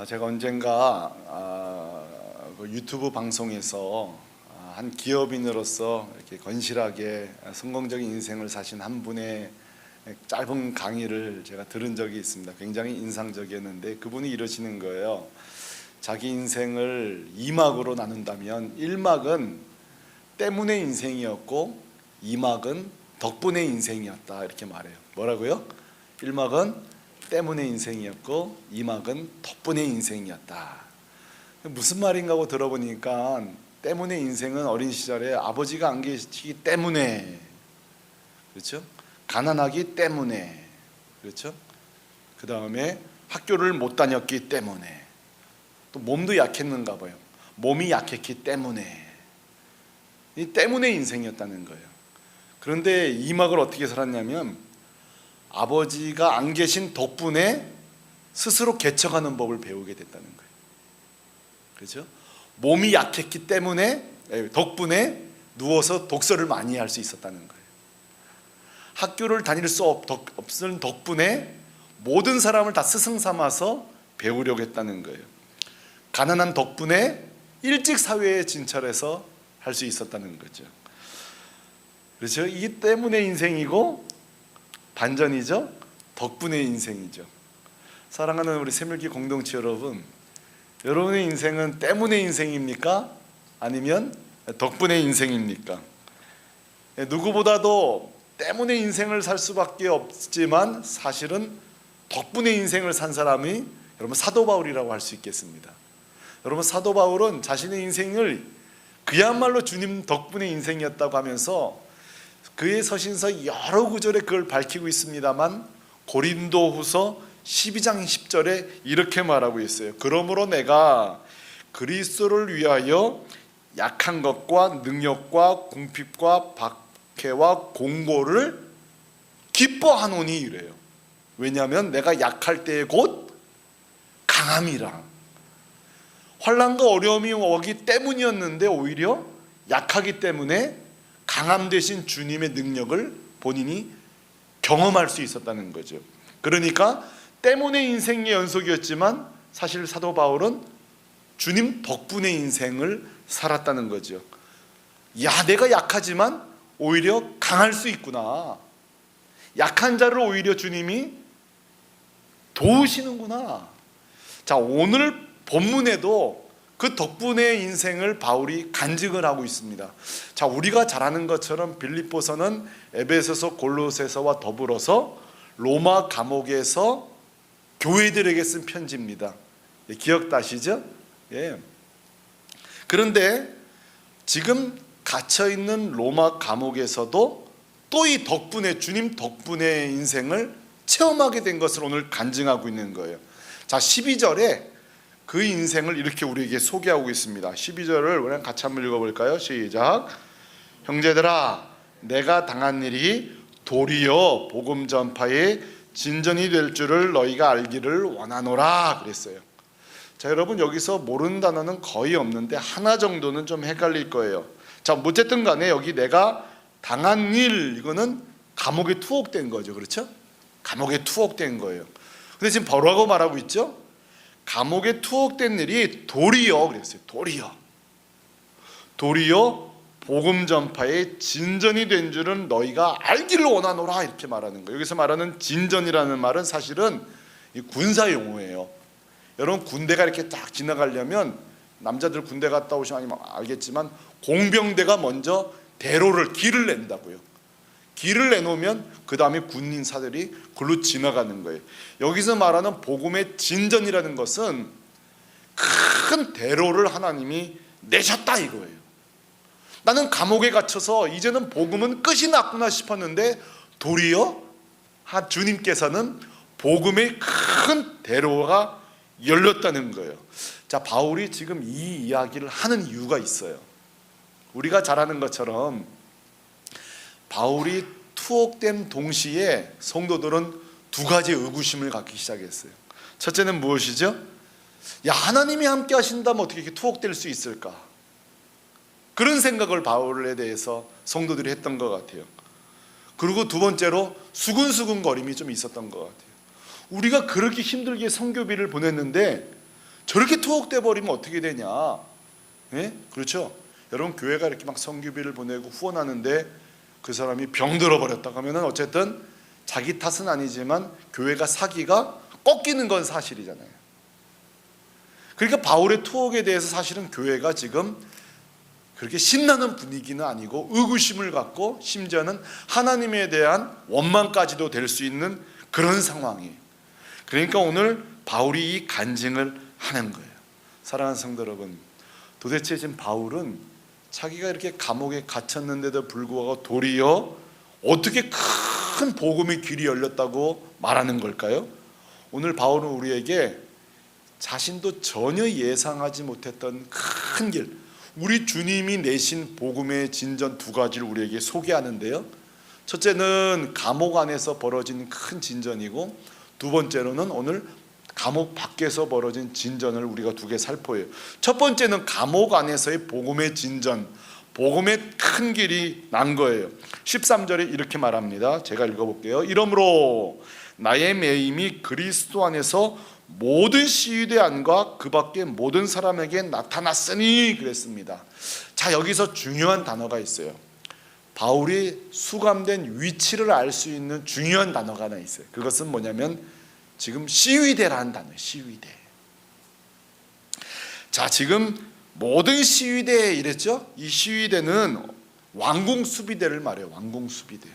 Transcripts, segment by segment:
제가 언젠가 그 유튜브 방송에서 한 기업인으로서 이렇게 건실하게 성공적인 인생을 사신 한 분의 짧은 강의를 제가 들은 적이 있습니다. 굉장히 인상적이었는데 그분이 이러시는 거예요. 자기 인생을 2막으로 나눈다면 1막은 때문에 인생이었고 2막은 덕분에 인생이었다, 이렇게 말해요. 뭐라고요? 1막은 때문에 인생이었고 2막은 덕분에 인생이었다. 무슨 말인가 하고 들어보니까 때문에 인생은 어린 시절에 아버지가 안 계시기 때문에, 그렇죠? 가난하기 때문에, 그렇죠? 그 다음에 학교를 못 다녔기 때문에, 또 몸도 약했는가 봐요. 몸이 약했기 때문에, 이 때문에 인생이었다는 거예요. 그런데 2막을 어떻게 살았냐면 아버지가 안 계신 덕분에 스스로 개척하는 법을 배우게 됐다는 거예요. 그렇죠? 몸이 약했기 때문에, 덕분에 누워서 독서를 많이 할 수 있었다는 거예요. 학교를 다닐 수 없는 덕분에 모든 사람을 다 스승 삼아서 배우려고 했다는 거예요. 가난한 덕분에 일찍 사회에 진출해서 할 수 있었다는 거죠. 그렇죠? 이게 때문에 인생이고 반전이죠. 덕분에 인생이죠. 사랑하는 우리 새물기 공동체 여러분, 여러분의 인생은 때문에 인생입니까? 아니면 덕분에 인생입니까? 누구보다도 때문에 인생을 살 수밖에 없지만 사실은 덕분에 인생을 산 사람이 여러분 사도 바울이라고 할 수 있겠습니다. 여러분 사도 바울은 자신의 인생을 그야말로 주님 덕분에 인생이었다고 하면서 그의 서신서 여러 구절에 그걸 밝히고 있습니다만 고린도후서 12장 10절에 이렇게 말하고 있어요. 그러므로 내가 그리스도를 위하여 약한 것과 능력과 궁핍과 박해와 공고를 기뻐하노니 이래요. 왜냐하면 내가 약할 때에 곧 강함이라. 환난과 어려움이 오기 때문이었는데 오히려 약하기 때문에 강함 대신 주님의 능력을 본인이 경험할 수 있었다는 거죠. 그러니까 때문에 인생의 연속이었지만 사실 사도 바울은 주님 덕분에 인생을 살았다는 거죠. 야, 내가 약하지만 오히려 강할 수 있구나. 약한 자를 오히려 주님이 도우시는구나. 자, 오늘 본문에도 그 덕분에 인생을 바울이 간증을 하고 있습니다. 자, 우리가 잘 아는 것처럼 빌립보서는 에베소서, 골로새서와 더불어서 로마 감옥에서 교회들에게 쓴 편지입니다. 기억나시죠? 예. 그런데 지금 갇혀있는 로마 감옥에서도 또 이 덕분에, 주님 덕분에 인생을 체험하게 된 것을 오늘 간증하고 있는 거예요. 자, 12절에 그 인생을 이렇게 우리에게 소개하고 있습니다. 12절을 우리 같이 한번 읽어볼까요? 시작. 형제들아, 내가 당한 일이 도리어 복음 전파의 진전이 될 줄을 너희가 알기를 원하노라 그랬어요. 자, 여러분 여기서 모르는 단어는 거의 없는데 하나 정도는 좀 헷갈릴 거예요. 자, 어쨌든 간에 여기 내가 당한 일, 이거는 감옥에 투옥된 거죠. 그렇죠? 감옥에 투옥된 거예요. 근데 지금 뭐라고 말하고 있죠? 감옥에 투옥된 일이 도리어 그랬어요. 도리어 복음 전파의 진전이 된 줄은 너희가 알기를 원하노라 이렇게 말하는 거예요. 여기서 말하는 진전이라는 말은 사실은 군사 용어예요. 여러분 군대가 이렇게 딱 지나가려면 남자들 군대 갔다 오시면 알겠지만 공병대가 먼저 대로를 길을 낸다고요. 길을 내놓으면 그 다음에 군인사들이 글로 지나가는 거예요. 여기서 말하는 복음의 진전이라는 것은 큰 대로를 하나님이 내셨다 이거예요. 나는 감옥에 갇혀서 이제는 복음은 끝이 났구나 싶었는데 도리어 주님께서는 복음의 큰 대로가 열렸다는 거예요. 자, 바울이 지금 이 이야기를 하는 이유가 있어요. 우리가 잘 아는 것처럼 바울이 투옥된 동시에 성도들은 두 가지 의구심을 갖기 시작했어요. 첫째는 무엇이죠? 야, 하나님이 함께 하신다면 어떻게 이렇게 투옥될 수 있을까? 그런 생각을 바울에 대해서 성도들이 했던 것 같아요. 그리고 두 번째로 수근수근거림이 좀 있었던 것 같아요. 우리가 그렇게 힘들게 선교비를 보냈는데 저렇게 투옥돼 버리면 어떻게 되냐? 예? 그렇죠? 여러분, 교회가 이렇게 막 성교비를 보내고 후원하는데 그 사람이 병들어 버렸다 하면은 어쨌든 자기 탓은 아니지만 교회가 사기가 꺾이는 건 사실이잖아요. 그러니까 바울의 투옥에 대해서 사실은 교회가 지금 그렇게 신나는 분위기는 아니고 의구심을 갖고 심지어는 하나님에 대한 원망까지도 될 수 있는 그런 상황이에요. 그러니까 오늘 바울이 이 간증을 하는 거예요. 사랑하는 성도 여러분, 도대체 지금 바울은 자기가 이렇게 감옥에 갇혔는데도 불구하고 도리어 어떻게 큰 복음의 길이 열렸다고 말하는 걸까요? 오늘 바울은 우리에게 자신도 전혀 예상하지 못했던 큰 길, 우리 주님이 내신 복음의 진전 두 가지를 우리에게 소개하는데요. 첫째는 감옥 안에서 벌어진 큰 진전이고, 두 번째로는 오늘 감옥 밖에서 벌어진 진전을 우리가 두 개 살펴요. 첫 번째는 감옥 안에서의 복음의 진전, 복음의 큰 길이 난 거예요. 13절에 이렇게 말합니다. 제가 읽어볼게요. 이러므로 나의 매임이 그리스도 안에서 모든 시위대 안과 그 밖의 모든 사람에게 나타났으니 그랬습니다. 자, 여기서 중요한 단어가 있어요. 바울이 수감된 위치를 알 수 있는 중요한 단어가 하나 있어요. 그것은 뭐냐면 지금 시위대라는 단어예요. 시위대. 자, 지금 모든 시위대에 이랬죠. 이 시위대는 왕궁수비대를 말해요. 왕궁수비대.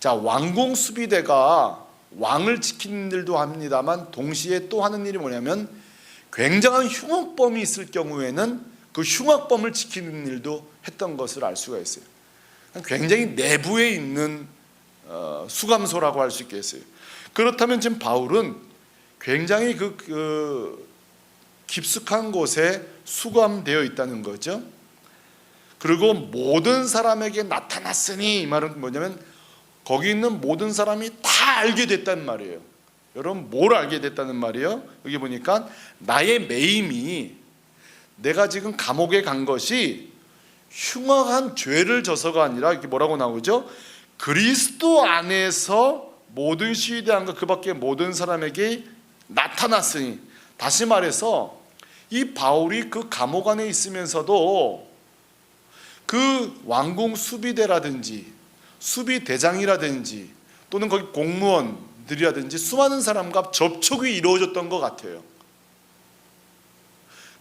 자, 왕궁수비대가 왕을 지키는 일도 합니다만 동시에 또 하는 일이 뭐냐면 굉장한 흉악범이 있을 경우에는 그 흉악범을 지키는 일도 했던 것을 알 수가 있어요. 굉장히 내부에 있는 수감소라고 할 수 있겠어요. 그렇다면 지금 바울은 굉장히 깊숙한 곳에 수감되어 있다는 거죠. 그리고 모든 사람에게 나타났으니, 이 말은 뭐냐면 거기 있는 모든 사람이 다 알게 됐단 말이에요. 여러분, 뭘 알게 됐다는 말이에요? 여기 보니까 나의 매임이, 내가 지금 감옥에 간 것이 흉악한 죄를 져서가 아니라 이렇게 뭐라고 나오죠? 그리스도 안에서 모든 시위대안과 그 밖에 모든 사람에게 나타났으니, 다시 말해서 이 바울이 그 감옥 안에 있으면서도 그 왕궁 수비대라든지 수비대장이라든지 또는 거기 공무원들이라든지 수많은 사람과 접촉이 이루어졌던 것 같아요.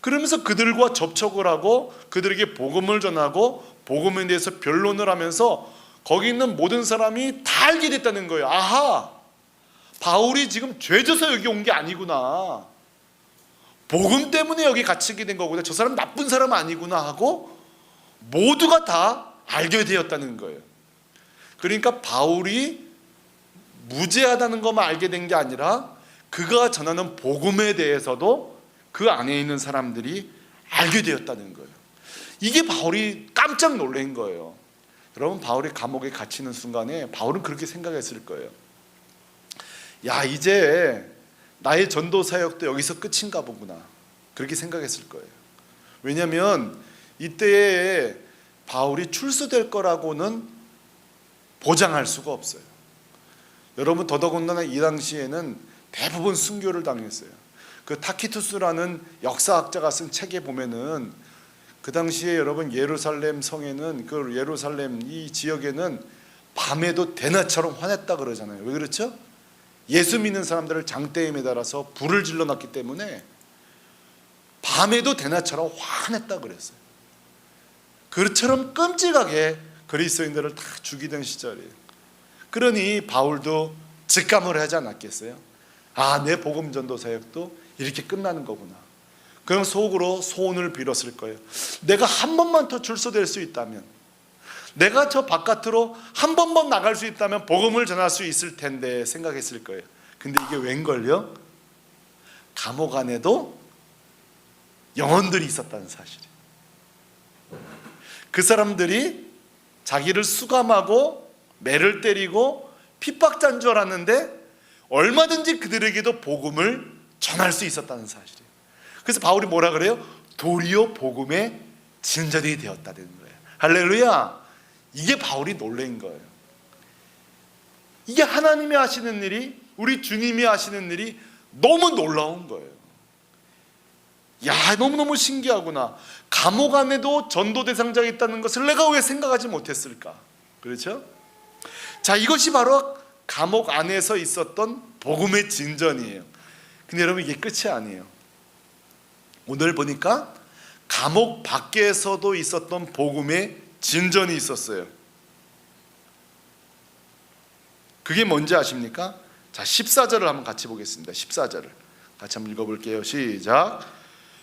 그러면서 그들과 접촉을 하고 그들에게 복음을 전하고 복음에 대해서 변론을 하면서 거기 있는 모든 사람이 다 알게 됐다는 거예요. 아하, 바울이 지금 죄져서 여기 온 게 아니구나, 복음 때문에 여기 갇히게 된 거구나, 저 사람 나쁜 사람 아니구나 하고 모두가 다 알게 되었다는 거예요. 그러니까 바울이 무죄하다는 것만 알게 된 게 아니라 그가 전하는 복음에 대해서도 그 안에 있는 사람들이 알게 되었다는 거예요. 이게 바울이 깜짝 놀란 거예요. 여러분, 바울이 감옥에 갇히는 순간에 바울은 그렇게 생각했을 거예요. 야, 이제 나의 전도 사역도 여기서 끝인가 보구나, 그렇게 생각했을 거예요. 왜냐하면 이때에 바울이 출소될 거라고는 보장할 수가 없어요. 여러분, 더더군다나 이 당시에는 대부분 순교를 당했어요. 그 타키투스라는 역사학자가 쓴 책에 보면은 그 당시에 여러분 예루살렘 성에는, 그 예루살렘 이 지역에는 밤에도 대낮처럼 환했다 그러잖아요. 왜 그렇죠? 예수 믿는 사람들을 장대에 매달아서 불을 질러놨기 때문에 밤에도 대낮처럼 환했다 그랬어요. 그처럼 끔찍하게 그리스도인들을 다 죽이던 시절이에요. 그러니 바울도 직감을 하지 않았겠어요? 아, 내 복음 전도 사역도 이렇게 끝나는 거구나. 그럼 속으로 소원을 빌었을 거예요. 내가 한 번만 더 출소될 수 있다면, 내가 저 바깥으로 한 번만 나갈 수 있다면 복음을 전할 수 있을 텐데 생각했을 거예요. 근데 이게 웬걸요? 감옥 안에도 영혼들이 있었다는 사실이에요. 그 사람들이 자기를 수감하고 매를 때리고 핍박자인 줄 알았는데 얼마든지 그들에게도 복음을 전할 수 있었다는 사실이에요. 그래서 바울이 뭐라 그래요? 도리어 복음의 진전이 되었다는 거예요. 할렐루야. 이게 바울이 놀란 거예요. 이게 하나님이 하시는 일이, 우리 주님이 하시는 일이 너무 놀라운 거예요. 야, 너무너무 신기하구나. 감옥 안에도 전도 대상자가 있다는 것을 내가 왜 생각하지 못했을까? 그렇죠? 자, 이것이 바로 감옥 안에서 있었던 복음의 진전이에요. 근데 여러분, 이게 끝이 아니에요. 오늘 보니까 감옥 밖에서도 있었던 복음의 진전이 있었어요. 그게 뭔지 아십니까? 자, 14절을 한번 같이 보겠습니다. 14절을 같이 한번 읽어볼게요. 시작.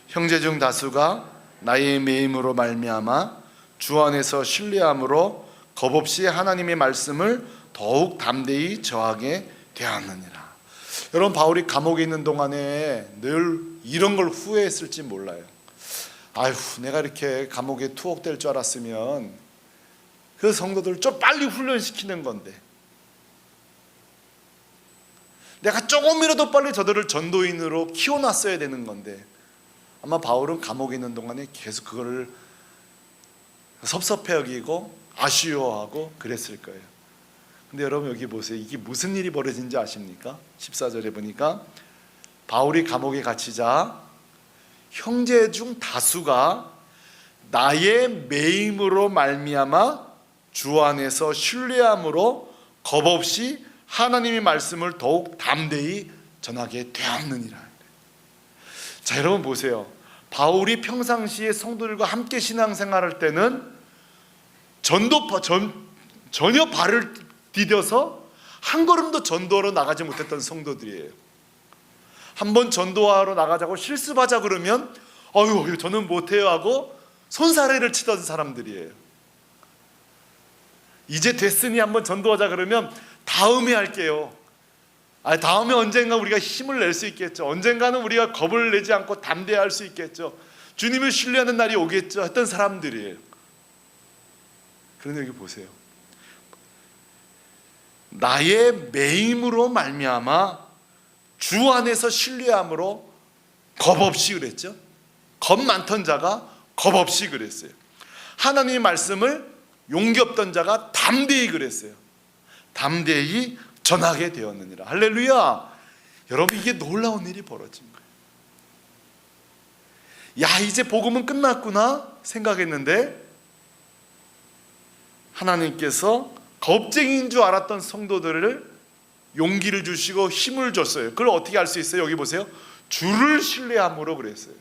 형제 중 다수가 나의 매임으로 말미암아 주 안에서 신뢰함으로 겁없이 하나님의 말씀을 더욱 담대히 저하게 되었느니라. 여러분, 바울이 감옥에 있는 동안에 늘 이런 걸 후회했을지 몰라요. 아휴, 내가 이렇게 감옥에 투옥될 줄 알았으면 그 성도들을 좀 빨리 훈련시키는 건데, 내가 조금이라도 빨리 저들을 전도인으로 키워놨어야 되는 건데, 아마 바울은 감옥에 있는 동안에 계속 그거를 섭섭해 여기고 아쉬워하고 그랬을 거예요. 근데 여러분, 여기 보세요. 이게 무슨 일이 벌어진지 아십니까? 14절에 보니까 바울이 감옥에 갇히자 형제 중 다수가 나의 매임으로 말미암아 주 안에서 신뢰함으로 겁없이 하나님의 말씀을 더욱 담대히 전하게 되었느니라. 자, 여러분 보세요. 바울이 평상시에 성도들과 함께 신앙생활할 때는 전혀 발을 디뎌서 한 걸음도 전도하러 나가지 못했던 성도들이에요. 한번 전도하러 나가자고 실습하자 그러면 어휴, 저는 못해요 하고 손사래를 치던 사람들이에요. 이제 됐으니 한번 전도하자 그러면 다음에 할게요. 다음에 언젠가 우리가 힘을 낼 수 있겠죠. 언젠가는 우리가 겁을 내지 않고 담대할 수 있겠죠. 주님을 신뢰하는 날이 오겠죠 했던 사람들이에요. 그런데 여기 보세요. 나의 매임으로 말미암아 주 안에서 신뢰함으로 겁없이 그랬죠. 겁 많던 자가 겁없이 그랬어요. 하나님의 말씀을 용기 없던 자가 담대히 그랬어요. 담대히 전하게 되었느니라. 할렐루야. 여러분, 이게 놀라운 일이 벌어진 거예요. 야, 이제 복음은 끝났구나 생각했는데 하나님께서 겁쟁이인 줄 알았던 성도들을 용기를 주시고 힘을 줬어요. 그걸 어떻게 알 수 있어요? 여기 보세요. 주를 신뢰함으로 그랬어요.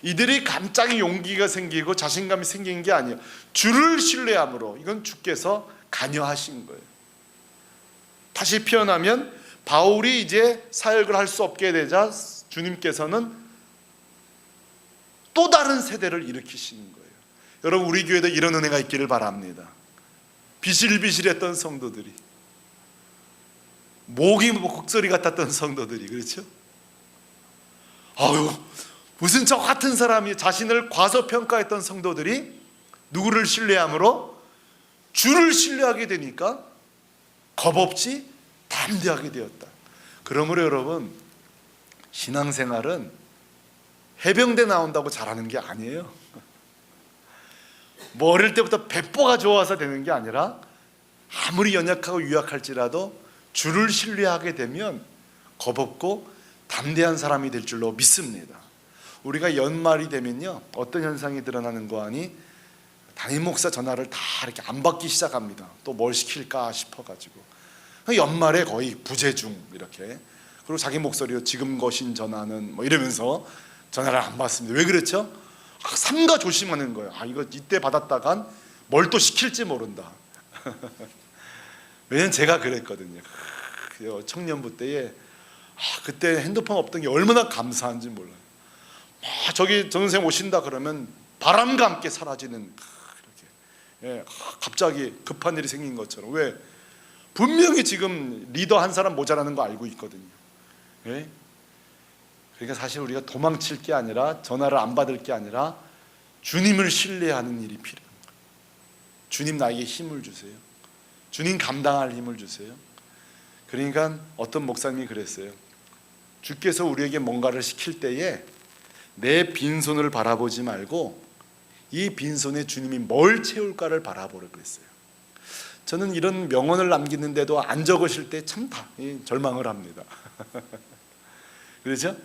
이들이 갑자기 용기가 생기고 자신감이 생긴 게 아니에요. 주를 신뢰함으로. 이건 주께서 관여하신 거예요. 다시 표현하면 바울이 이제 사역을 할 수 없게 되자 주님께서는 또 다른 세대를 일으키시는 거예요. 여러분, 우리 교회도 이런 은혜가 있기를 바랍니다. 비실비실했던 성도들이, 목이 곡소리 같았던 성도들이, 그렇죠? 아유, 무슨 저 같은 사람이 자신을 과소평가했던 성도들이 누구를 신뢰함으로? 주를 신뢰하게 되니까 겁없이 담대하게 되었다. 그러므로 여러분, 신앙생활은 해병대 나온다고 잘하는 게 아니에요. 뭐 어릴 때부터 배포가 좋아서 되는 게 아니라 아무리 연약하고 유약할지라도 주를 신뢰하게 되면 겁없고 담대한 사람이 될 줄로 믿습니다. 우리가 연말이 되면요, 어떤 현상이 드러나는 거 아니? 담임 목사 전화를 다 이렇게 안 받기 시작합니다. 또 뭘 시킬까 싶어가지고 연말에 거의 부재중 이렇게. 그리고 자기 목소리로 지금 거신 전화는 뭐 이러면서 전화를 안 받습니다. 왜 그렇죠? 삼가 조심하는 거예요. 이거 이때 받았다간 뭘 또 시킬지 모른다. 왜냐면 제가 그랬거든요. 청년부 때에 그때 핸드폰 없던 게 얼마나 감사한지 몰라요. 저기 전 선생님 오신다 그러면 바람과 함께 사라지는 이렇게, 갑자기 급한 일이 생긴 것처럼. 왜? 분명히 지금 리더 한 사람 모자라는 거 알고 있거든요. 그러니까 사실 우리가 도망칠 게 아니라, 전화를 안 받을 게 아니라 주님을 신뢰하는 일이 필요한 거예요. 주님 나에게 힘을 주세요. 주님 감당할 힘을 주세요. 그러니까 어떤 목사님이 그랬어요. 주께서 우리에게 뭔가를 시킬 때에 내 빈손을 바라보지 말고 이 빈손에 주님이 뭘 채울까를 바라보라 그랬어요. 저는 이런 명언을 남기는데도 안 적으실 때 참 절망을 합니다. 그렇죠?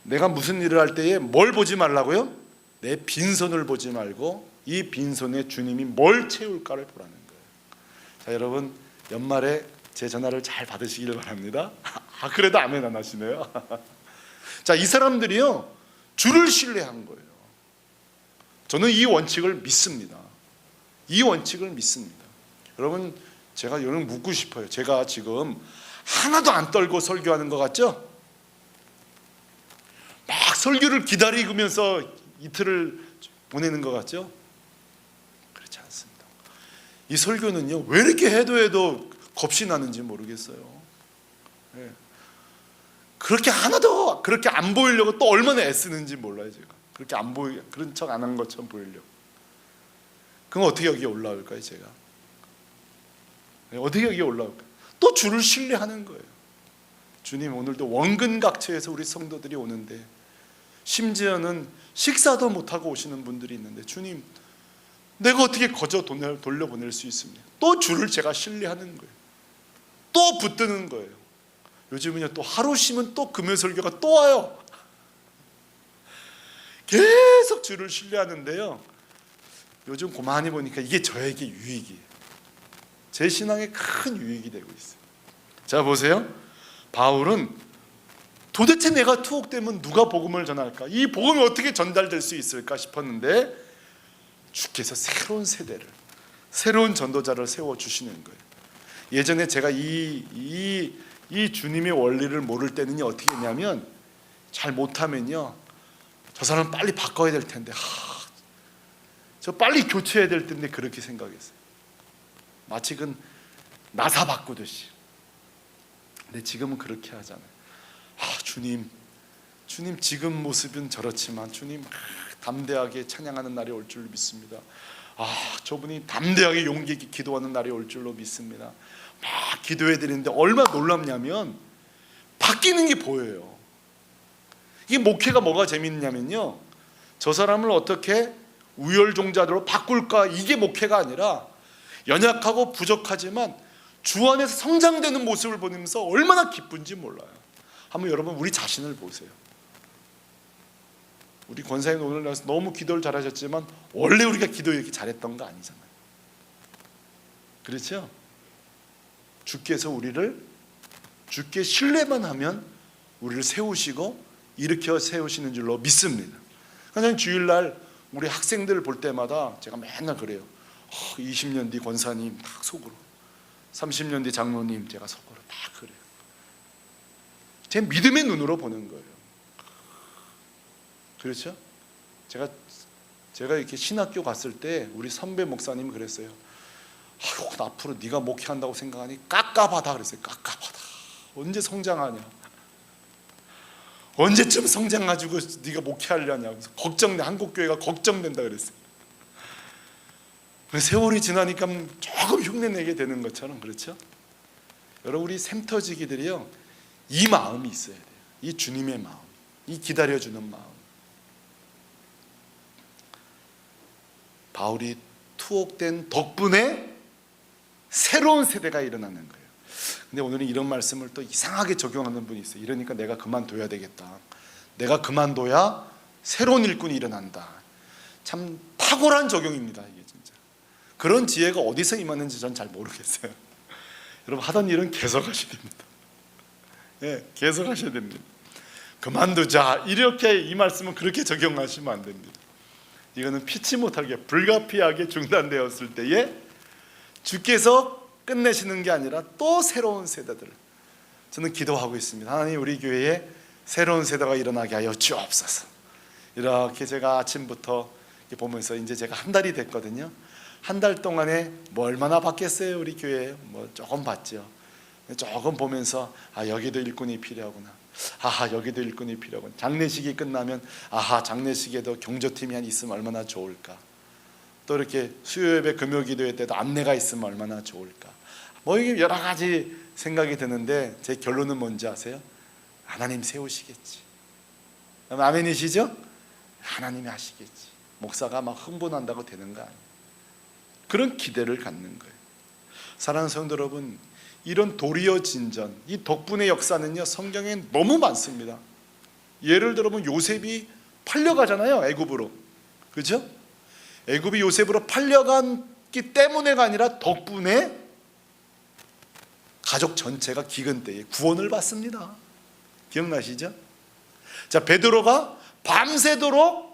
내가 무슨 일을 할 때에 뭘 보지 말라고요? 내 빈손을 보지 말고 이 빈손에 주님이 뭘 채울까를 보라는 거예요. 자, 여러분 연말에 제 전화를 잘 받으시길 바랍니다. 그래도 아멘 안 하시네요. 자, 이 사람들이요 주를 신뢰한 거예요. 저는 이 원칙을 믿습니다. 이 원칙을 믿습니다. 여러분, 제가 여러분 묻고 싶어요. 제가 지금 하나도 안 떨고 설교하는 것 같죠? 막 설교를 기다리면서 이틀을 보내는 것 같죠? 그렇지 않습니다. 이 설교는요 왜 이렇게 해도 겁이 나는지 모르겠어요. 네. 그렇게 하나도 그렇게 안 보이려고 또 얼마나 애쓰는지 몰라요. 제가 그렇게 안 보이 그런 척 안 한 것처럼 보이려고. 그럼 어떻게 여기에 올라올까요? 제가 어떻게 여기에 올라올까요? 또 주를 신뢰하는 거예요. 주님, 오늘도 원근각처에서 우리 성도들이 오는데 심지어는 식사도 못하고 오시는 분들이 있는데 주님, 내가 어떻게 거저 돌려보낼 수 있습니까? 또 주를 제가 신뢰하는 거예요. 또 붙드는 거예요. 요즘은요 또 하루 쉬면 또 금요 설교가 또 와요. 계속 주를 신뢰하는데요, 요즘 고만히 보니까 이게 저에게 유익이에요. 제 신앙에 큰 유익이 되고 있어요. 자, 보세요. 바울은 도대체 내가 투옥되면 누가 복음을 전할까? 이 복음이 어떻게 전달될 수 있을까 싶었는데 주께서 새로운 세대를, 새로운 전도자를 세워주시는 거예요. 예전에 제가 이 주님의 원리를 모를 때는요 어떻게 했냐면, 잘 못하면요 저 사람 빨리 바꿔야 될 텐데, 저 빨리 교체해야 될 텐데, 그렇게 생각했어요. 마치 그 나사 바꾸듯이. 근데 지금은 그렇게 하잖아요. 주님 지금 모습은 저렇지만 주님 담대하게 찬양하는 날이 올 줄 믿습니다. 저분이 담대하게 용기 있게 기도하는 날이 올 줄로 믿습니다. 막 기도해 드리는데 얼마나 놀랍냐면 바뀌는 게 보여요. 이게 목회가 뭐가 재밌냐면요, 저 사람을 어떻게 우열종자로 바꿀까, 이게 목회가 아니라 연약하고 부족하지만 주 안에서 성장되는 모습을 보면서 얼마나 기쁜지 몰라요. 한번 여러분 우리 자신을 보세요. 우리 권사님 오늘 나와서 너무 기도를 잘하셨지만 원래 우리가 기도 이렇게 잘했던 거 아니잖아요. 그렇죠? 주께서 우리를, 주께 신뢰만 하면 우리를 세우시고 일으켜 세우시는 줄로 믿습니다. 그냥 주일날 우리 학생들 볼 때마다 제가 맨날 그래요. 20년 뒤 권사님 딱 속으로, 30년 뒤 장로님 제가 속으로 딱 그래요. 제 믿음의 눈으로 보는 거예요. 그렇죠? 제가 이렇게 신학교 갔을 때 우리 선배 목사님이 그랬어요. 앞으로 네가 목회한다고 생각하니 깝깝하다 그랬어요. 깝깝하다. 언제 성장하냐? 언제쯤 성장가지고 네가 목회하려냐? 걱정돼. 한국교회가 걱정된다 그랬어요. 세월이 지나니까 조금 흉내내게 되는 것처럼, 그렇죠? 여러분, 우리 샘터지기들이요 이 마음이 있어야 돼요. 이 주님의 마음, 이 기다려주는 마음. 바울이 투옥된 덕분에 새로운 세대가 일어나는 거예요. 근데 오늘은 이런 말씀을 또 이상하게 적용하는 분이 있어요. 이러니까 내가 그만둬야 되겠다. 내가 그만둬야 새로운 일꾼이 일어난다. 참 탁월한 적용입니다. 이게 진짜. 그런 지혜가 어디서 임하는지 전 잘 모르겠어요. 여러분, 하던 일은 계속 하셔야 됩니다. 예, 계속 하셔야 됩니다. 그만두자, 이렇게 이 말씀은 그렇게 적용하시면 안 됩니다. 이거는 피치 못하게 불가피하게 중단되었을 때에 주께서 끝내시는 게 아니라 또 새로운 세대들을, 저는 기도하고 있습니다. 하나님, 우리 교회에 새로운 세대가 일어나게 하여 주옵소서. 이렇게 제가 아침부터 보면서 이제 제가 한 달이 됐거든요. 한 달 동안에 뭐 얼마나 바뀌었어요? 우리 교회 뭐 조금 봤죠. 조금 보면서 여기도 일꾼이 필요하구나. 여기도 일꾼이 필요하구나. 장례식이 끝나면 장례식에도 경조팀이 한 있으면 얼마나 좋을까. 또 이렇게 수요예배 금요기도회 때도 안내가 있으면 얼마나 좋을까. 뭐 이게 여러 가지 생각이 드는데 제 결론은 뭔지 아세요? 하나님 세우시겠지. 아멘이시죠? 하나님이 하시겠지. 목사가 막 흥분한다고 되는 거 아니에요. 그런 기대를 갖는 거예요. 사랑하는 성도 여러분, 이런 도리어 진전, 이 덕분의 역사는요 성경에 너무 많습니다. 예를 들어보면 요셉이 팔려가잖아요, 애굽으로. 그렇죠? 애굽이 요셉으로 팔려갔기 때문에가 아니라 덕분에 가족 전체가 기근 때에 구원을 받습니다. 기억나시죠? 자, 베드로가 밤새도록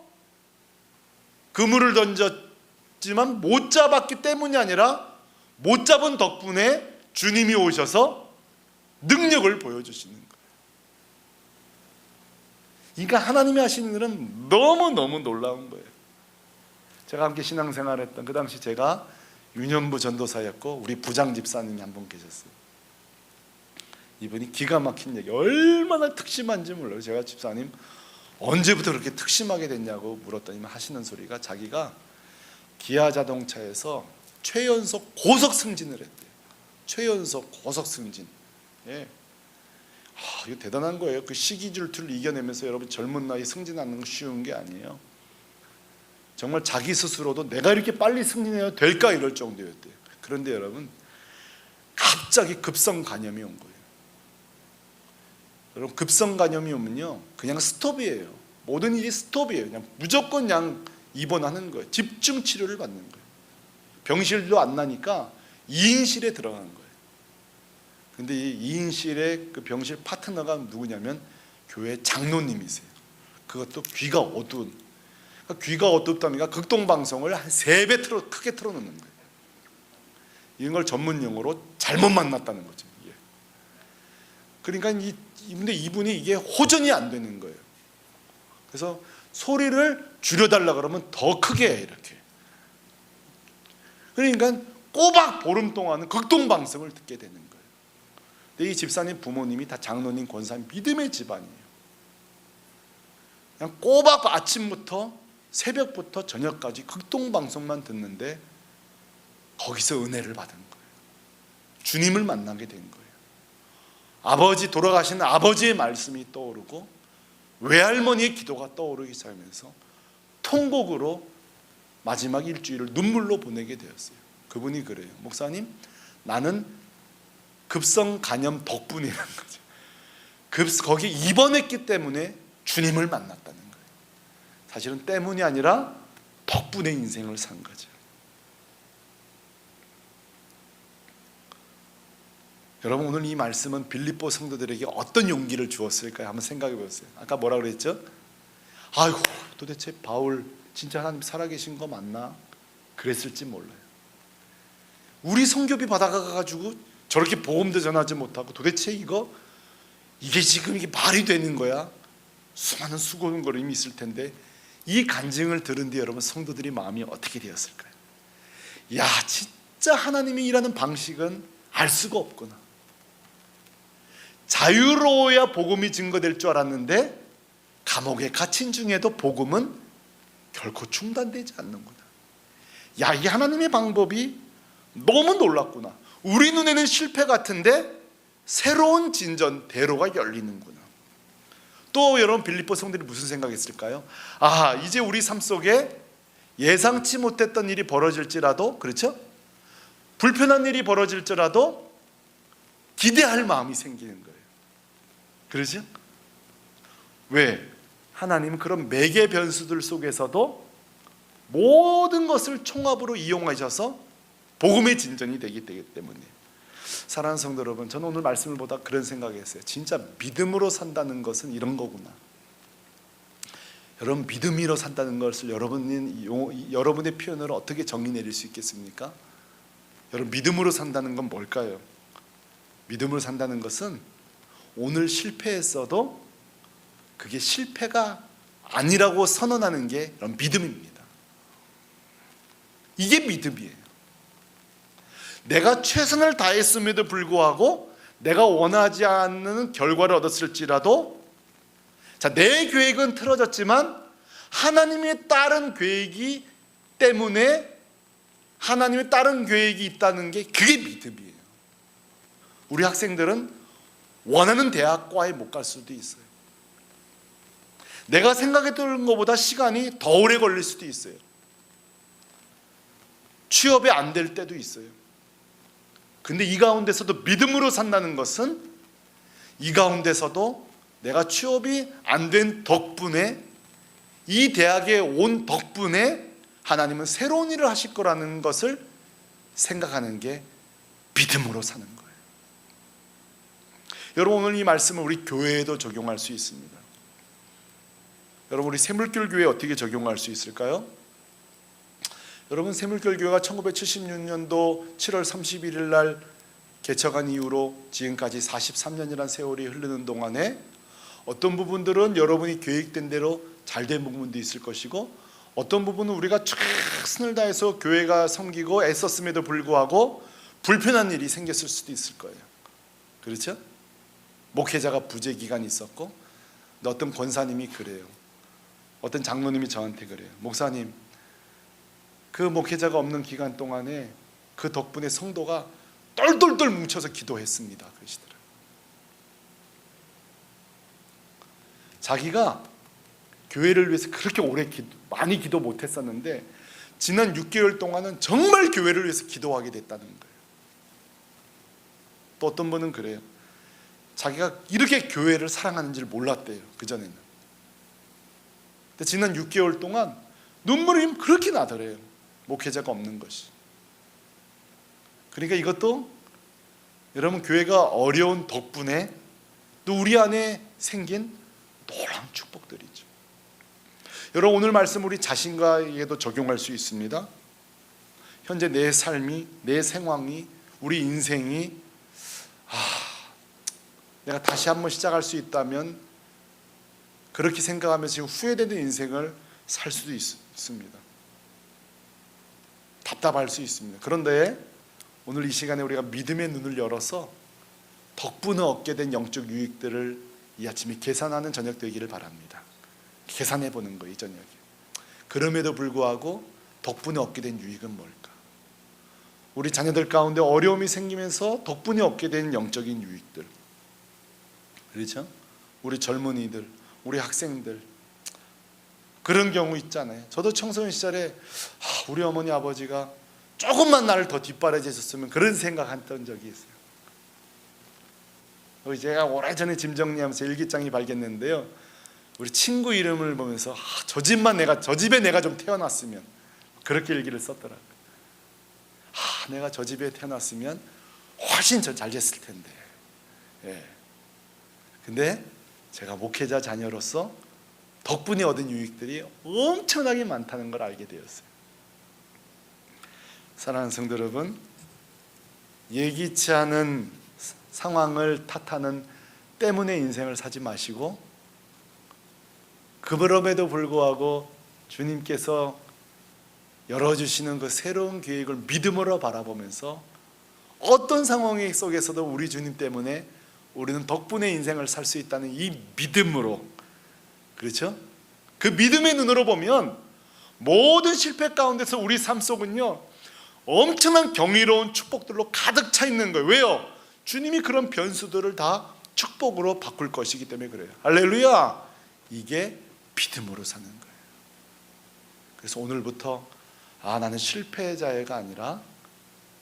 그물을 던졌지만 못 잡았기 때문이 아니라 못 잡은 덕분에 주님이 오셔서 능력을 보여주시는 거예요. 그러니까 하나님이 하시는 일은 너무너무 놀라운 거예요. 제가 함께 신앙생활했던 그 당시 제가 유년부 전도사였고 우리 부장 집사님이 한 분 계셨어요. 이분이 기가 막힌 얘기, 얼마나 특심한지 몰라요. 제가 집사님 언제부터 그렇게 특심하게 됐냐고 물었더니 하시는 소리가 자기가 기아 자동차에서 최연소 고속 승진을 했대요. 최연소 고속 승진. 예. 이거 대단한 거예요. 그 시기 질투를 이겨내면서 여러분 젊은 나이 승진하는 거 쉬운 게 아니에요. 정말 자기 스스로도 내가 이렇게 빨리 승진해야 될까 이럴 정도였대요. 그런데 여러분 갑자기 급성 간염이 온 거예요. 여러분 급성 간염이 오면요 그냥 스톱이에요. 모든 일이 스톱이에요. 그냥 무조건 그냥 입원하는 거예요. 집중 치료를 받는 거예요. 병실도 안 나니까 2인실에 들어가는 거예요. 근데 이 2인실의 그 병실 파트너가 누구냐면 교회 장로님이세요. 그것도 귀가 어두운. 그러니까 귀가 어둡다니까 극동방송을 한 3배 크게 틀어놓는 거예요. 이런 걸 전문 용어로 잘못 만났다는 거죠. 이게. 그러니까 근데 이분이 이게 호전이 안 되는 거예요. 그래서 소리를 줄여달라 그러면 더 크게 해 이렇게. 그러니까 꼬박 보름 동안은 극동방송을 듣게 되는 거예요. 근데 이 집사님 부모님이 다 장로님, 권사님, 믿음의 집안이에요. 그냥 꼬박 아침부터 새벽부터 저녁까지 극동방송만 듣는데 거기서 은혜를 받은 거예요. 주님을 만나게 된 거예요. 아버지 돌아가신 아버지의 말씀이 떠오르고 외할머니의 기도가 떠오르기 시작하면서 통곡으로 마지막 일주일을 눈물로 보내게 되었어요. 그분이 그래요. 목사님, 나는 급성 간염 덕분이라는 거죠. 거기 입원했기 때문에 주님을 만났다는 거예요. 사실은 때문이 아니라 덕분에 인생을 산 거죠. 여러분 오늘 이 말씀은 빌립보 성도들에게 어떤 용기를 주었을까요? 한번 생각해 보세요. 아까 뭐라 그랬죠? 아이고 도대체 바울 진짜 하나님 살아계신 거 맞나? 그랬을지 몰라요. 우리 선교비 받아가가지고 저렇게 복음도 전하지 못하고 도대체 이게 지금 이게 말이 되는 거야? 수많은 수고걸음이 있을 텐데 이 간증을 들은 뒤에 여러분 성도들이 마음이 어떻게 되었을까요? 야 진짜 하나님이 일하는 방식은 알 수가 없구나. 자유로워야 복음이 증거될 줄 알았는데 감옥에 갇힌 중에도 복음은 결코 중단되지 않는구나. 야, 이 하나님의 방법이 너무 놀랍구나. 우리 눈에는 실패 같은데 새로운 진전 대로가 열리는구나. 또 여러분 빌립보 성도들이 무슨 생각했을까요? 이제 우리 삶 속에 예상치 못했던 일이 벌어질지라도, 그렇죠? 불편한 일이 벌어질지라도 기대할 마음이 생기는 거예요. 그렇죠? 왜? 하나님은 그런 매개 변수들 속에서도 모든 것을 총합으로 이용하셔서 복음의 진전이 되기 때문에. 사랑하는 성도 여러분, 저는 오늘 말씀을 보다 그런 생각했어요. 진짜 믿음으로 산다는 것은 이런 거구나. 여러분 믿음으로 산다는 것을 여러분의 표현으로 어떻게 정의 내릴 수 있겠습니까? 여러분 믿음으로 산다는 건 뭘까요? 믿음으로 산다는 것은 오늘 실패했어도 그게 실패가 아니라고 선언하는 게 여러분 믿음입니다. 이게 믿음이에요. 내가 최선을 다했음에도 불구하고 내가 원하지 않는 결과를 얻었을지라도 내 계획은 틀어졌지만 하나님의 다른 계획이 때문에 하나님의 다른 계획이 있다는 게 그게 믿음이에요. 우리 학생들은 원하는 대학과에 못 갈 수도 있어요. 내가 생각했던 것보다 시간이 더 오래 걸릴 수도 있어요. 취업이 안 될 때도 있어요. 근데 이 가운데서도 믿음으로 산다는 것은 이 가운데서도 내가 취업이 안 된 덕분에, 이 대학에 온 덕분에 하나님은 새로운 일을 하실 거라는 것을 생각하는 게 믿음으로 사는 거예요. 여러분, 오늘 이 말씀을 우리 교회에도 적용할 수 있습니다. 여러분, 우리 새물결 교회에 어떻게 적용할 수 있을까요? 여러분, 새물결 교회가 1976년도 7월 31일 날 개척한 이후로 지금까지 43년이라는 세월이 흐르는 동안에 어떤 부분들은 여러분이 계획된 대로 잘된 부분도 있을 것이고, 어떤 부분은 우리가 최선을 다해서 교회가 섬기고 애썼음에도 불구하고 불편한 일이 생겼을 수도 있을 거예요. 그렇죠? 목회자가 부재 기간이 있었고, 어떤 권사님이 그래요. 어떤 장로님이 저한테 그래요. 목사님, 그 목회자가 없는 기간 동안에 그 덕분에 성도가 똘똘똘 뭉쳐서 기도했습니다. 그러시더라고요. 자기가 교회를 위해서 그렇게 오래 많이 기도 못했었는데 지난 6개월 동안은 정말 교회를 위해서 기도하게 됐다는 거예요. 또 어떤 분은 그래요. 자기가 이렇게 교회를 사랑하는지를 몰랐대요. 그전에는. 근데 지난 6개월 동안 눈물이 그렇게 나더래요. 목회자가 없는 것이. 그러니까 이것도 여러분, 교회가 어려운 덕분에 또 우리 안에 생긴 놀라운 축복들이죠. 여러분, 오늘 말씀 우리 자신과에도 적용할 수 있습니다. 현재 내 삶이, 내 상황이, 우리 인생이 내가 다시 한번 시작할 수 있다면 그렇게 생각하면서 지금 후회되는 인생을 살 수도 있습니다. 답답할 수 있습니다. 그런데 오늘 이 시간에 우리가 믿음의 눈을 열어서 덕분에 얻게 된 영적 유익들을 이 아침에 계산하는 저녁 되기를 바랍니다. 계산해 보는 거예요, 이 저녁에. 그럼에도 불구하고 덕분에 얻게 된 유익은 뭘까? 우리 자녀들 가운데 어려움이 생기면서 덕분에 얻게 된 영적인 유익들, 그렇죠? 우리 젊은이들, 우리 학생들, 그런 경우 있잖아요. 저도 청소년 시절에 우리 어머니 아버지가 조금만 나를 더 뒷바라지 해줬으면 그런 생각했던 적이 있어요. 제가 오래전에 짐 정리하면서 일기장이 발견했는데요, 우리 친구 이름을 보면서 저 집에 내가 좀 태어났으면, 그렇게 일기를 썼더라고요. 내가 저 집에 태어났으면 훨씬 잘 됐을 텐데. 예. 근데 제가 목회자 자녀로서 덕분에 얻은 유익들이 엄청나게 많다는 걸 알게 되었어요. 사랑하는 성도 여러분, 예기치 않은 상황을 탓하는 때문에 인생을 사지 마시고, 그럼에도 불구하고 주님께서 열어주시는 그 새로운 계획을 믿음으로 바라보면서 어떤 상황 속에서도 우리 주님 때문에 우리는 덕분에 인생을 살 수 있다는 이 믿음으로, 그렇죠? 그 믿음의 눈으로 보면 모든 실패 가운데서 우리 삶 속은요 엄청난 경이로운 축복들로 가득 차 있는 거예요. 왜요? 주님이 그런 변수들을 다 축복으로 바꿀 것이기 때문에 그래요. 할렐루야! 이게 믿음으로 사는 거예요. 그래서 오늘부터 나는 실패자가 아니라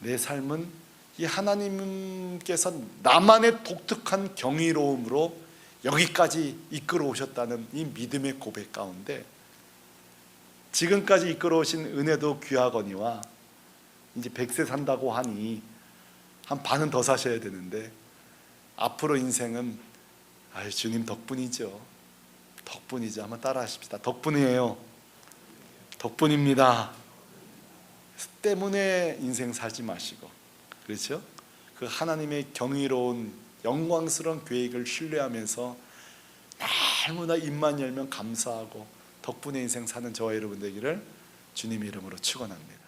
내 삶은 이 하나님께서 나만의 독특한 경이로움으로 여기까지 이끌어 오셨다는 이 믿음의 고백 가운데, 지금까지 이끌어 오신 은혜도 귀하거니와 이제 100세 산다고 하니 한 반은 더 사셔야 되는데, 앞으로 인생은 주님 덕분이죠. 덕분이죠. 한번 따라 하십시다. 덕분이에요. 덕분입니다. 때문에 인생 살지 마시고, 그렇죠? 그 하나님의 경이로운 영광스러운 계획을 신뢰하면서 너무나 입만 열면 감사하고 덕분에 인생 사는 저와 여러분 되기를 주님의 이름으로 축원합니다.